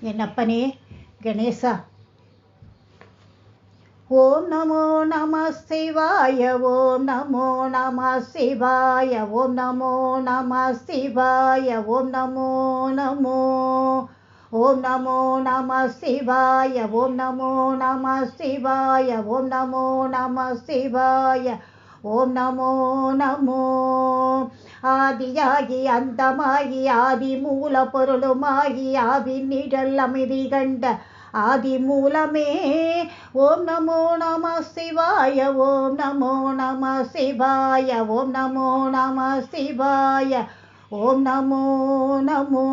என்னப்பனே கணேசா. ஓம் நமோ நம சிவாய, ஓம் நமோ நம சிவாய, ஓம் நமோ நம சிவாய, ஓம் நமோ நமோ. ஓம் நமோ நம சிவாய, ஓம் நமோ நம சிவாய, ஓம் நமோ நம சிவாய, ஓம் நமோ நமோ. ஆதியாகி அந்தமாகி ஆதி மூல பொருளுமாகி ஆவின் நிழல் அமைதி கண்ட ஆதி மூலமே. ஓம் நமோ நம சிவாய, ஓம் நமோ நம சிவாய, ஓம் நமோ நம சிவாய, ஓம் நமோ நமோ.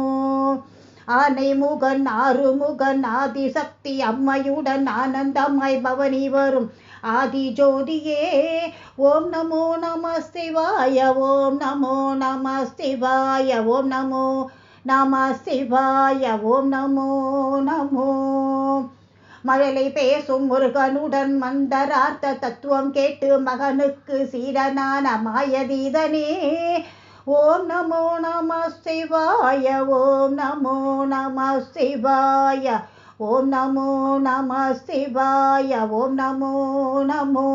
ஆனை முகன் ஆறுமுகன் ஆதிசக்தி அம்மையுடன் ஆனந்தமாய் பவனி வரும் ஆதி ஜோதியே. ஓம் நமோ நம சிவாய, ஓம் நமோ நம சிவாய, ஓம் நமோ நம சிவாய, ஓம் நமோ நமோ. மழலை பேசும் முருகனுடன் மந்தரார்த்த தத்துவம் கேட்டு மகனுக்கு சீடனான மாயதீதனே. ஓம் நமோ நம சிவாய, ஓம் நமோ நம சிவாய, ஓம் நமோ நம சிவாய, ஓம் நமோ நமோ.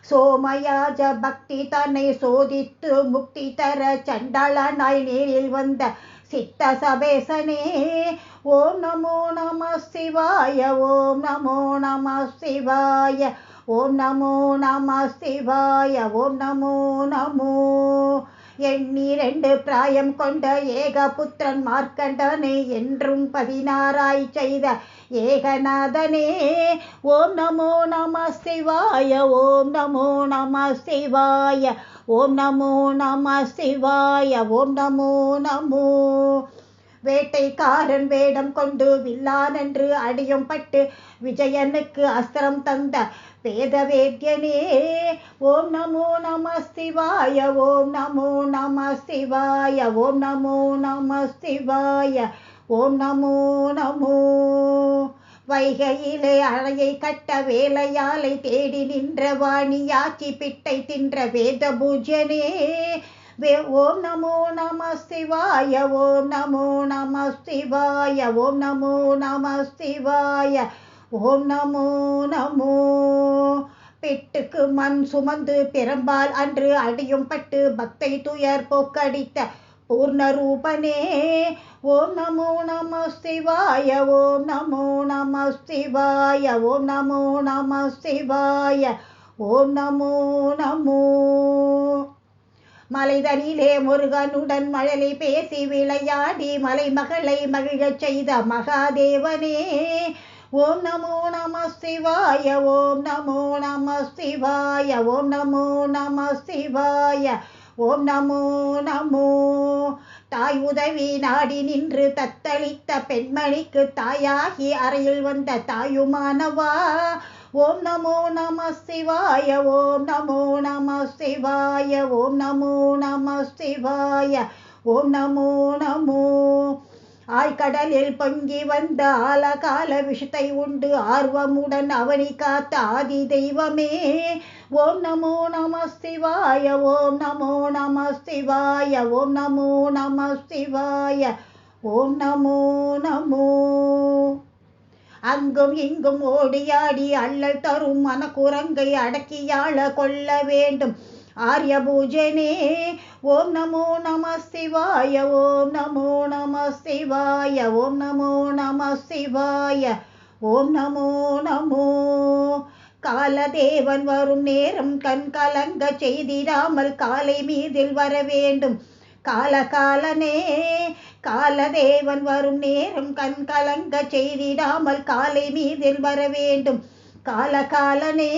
சோமயாஜ பக்தி தன்னை சோதித்து முக்தி தர சண்டாளனாய் நேரில் வந்த சித்த சபேசனே. ஓம் நமோ நம சிவாய, ஓம் நமோ நம சிவாய, ஓம் நமோ நம சிவாய, ஓம் நமோ நமோ. எண்ணிரண்டு பிராயம் கொண்ட ஏகபுத்திரன் மார்க்கண்டனை என்றும் 16 செய்த ஏகநாதனே. ஓம் நமோ நம சிவாய, ஓம் நமோ நம சிவாய, ஓம் நமோ நம சிவாய, ஓம் நமோ நமோ. வேட்டைக்காரன் வேடம் கொண்டு வில்லானென்று அடியும் பட்டு விஜயனுக்கு அஸ்திரம் தந்த வேத வேத்யனே. ஓம் நமோ நம சிவாய, ஓம் நமோ நம சிவாய, ஓம் நமோ நம சிவாய, ஓம் நமோ நமோ. வைகையிலே அணையை கட்ட வேலையாலை தேடி நின்ற வாணியாச்சி பிட்டை தின்ற வேத பூஜ்யனே. ஓம் நமோ நம சிவாய, ஓம் நமோ நம சிவாய, ஓம் நமோ நம சிவாய, ஓம் நமோ நமோ. பெட்டுக்கு மண் சுமந்து பிறம்பால் அன்று அடியும் பட்டு பக்தை துயர் போக்கடித்த பூர்ண ரூபனே. ஓம் நமோ நம சிவாய, ஓம் நமோ நம சிவாய, ஓம் நமோ நம சிவாய, ஓம் நமோ நமோ. மலைதனிலே முருகனுடன் மழலை பேசி விளையாடி மலைமகளை மகிழச் செய்த மகாதேவனே. ஓம் நமோ நம சிவாய, ஓம் நமோ நம சிவாய, ஓம் நமோ நம சிவாய, ஓம் நமோ நமோ. தாய் உதவி நாடி நின்று தத்தளித்த பெண்மணிக்கு தாயாகி அறையில் வந்த தாயுமானவா. ஓம் நமோ நம சிவாய, ஓம் நமோ நம சிவாய, ஓம் நமோ நம சிவாய, ஓம் நமோ நமோ. ஆழ்கடலில் பொங்கி வந்த ஆலகால விஷத்தை உண்டு ஆர்வமுடன் அவனி காத்த ஆதி தெய்வமே. ஓம் நமோ நம சிவாய, ஓம் நமோ நம சிவாய, ஓம் நமோ நம சிவாய, ஓம் நமோ நமோ. அங்கும் இங்கும் ஓடியாடி அல்லல் தரும் மனக்குரங்கை அடக்கியாள கொள்ள வேண்டும் ஆரிய பூஜனே. ஓம் நமோ நம சிவாய, ஓம் நமோ நம சிவாய, ஓம் நமோ நம சிவாய, ஓம் நமோ நமோ. காலதேவன் வரும் நேரம் கண் கலங்க செய்திடாமல் காலை மீதில் வர வேண்டும் காலகாலனே. காலதேவன் வரும் நேரம் கண் கலங்க செய்திடாமல் காலை மீதில் வர வேண்டும் காலகாலனே.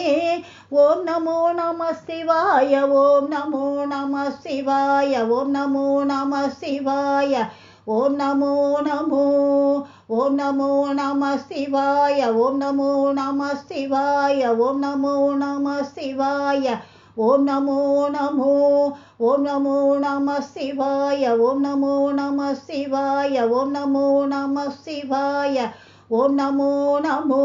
ஓம் நமோ நம சிவாய, ஓம் நமோ நம சிவாய, ஓம் நமோ நம சிவாய, ஓம் நமோ நமோ. ஓம் நமோ நம சிவாய, ஓம் நமோ நம சிவாய, ஓம் நமோ நம சிவாய, ஓம் நமோ நமோ. ஓம் நமோ நம சிவாய, ஓம் நமோ நம சிவாய, ஓம் நமோ நம சிவாய, ஓம் நமோ நமோ.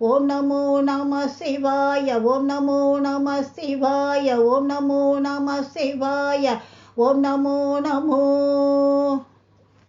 ஓம் நமோ நம சிவாய, ஓம் நமோ நம சிவாய, ஓம் நமோ நம சிவாய, ஓம் நமோ நமோ.